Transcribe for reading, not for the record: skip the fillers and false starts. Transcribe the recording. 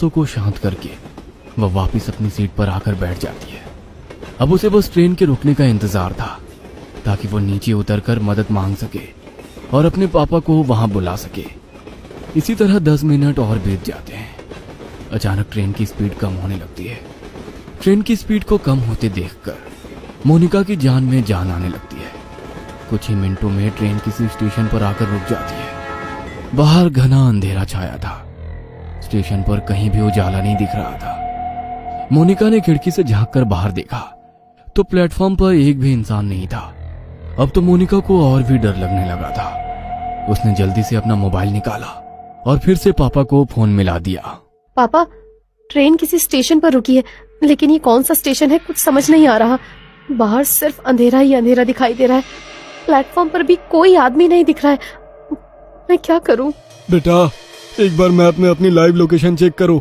सांसों को शांत करके वह वापस अपनी सीट पर आकर बैठ जाती है। अब उसे बस ट्रेन के रुकने का इंतजार था ताकि वो नीचे उतरकर मदद मांग सके और अपने पापा को वहां बुला सके। इसी तरह 10 मिनट और बीत जाते हैं। अचानक ट्रेन की स्पीड कम होने लगती है। ट्रेन की स्पीड को कम होते देखकर मोनिका की जान में जान आने लगती है। कुछ ही मिनटों में ट्रेन किसी स्टेशन पर आकर रुक जाती है। बाहर घना अंधेरा छाया था। स्टेशन पर कहीं भी उजाला नहीं दिख रहा था। मोनिका ने खिड़की से झांककर बाहर देखा तो प्लेटफॉर्म पर एक भी इंसान नहीं था। अब तो मोनिका को और भी डर लगने लगा था। उसने जल्दी से अपना मोबाइल निकाला और फिर से पापा को फोन मिला दिया। पापा, ट्रेन किसी स्टेशन पर रुकी है, लेकिन ये कौन सा स्टेशन है कुछ समझ नहीं आ रहा। बाहर सिर्फ अंधेरा ही अंधेरा दिखाई दे रहा है। प्लेटफॉर्म पर भी कोई आदमी नहीं दिख रहा है। मैं क्या करूं? बेटा, एक बार मैप में अपनी लाइव लोकेशन चेक करो।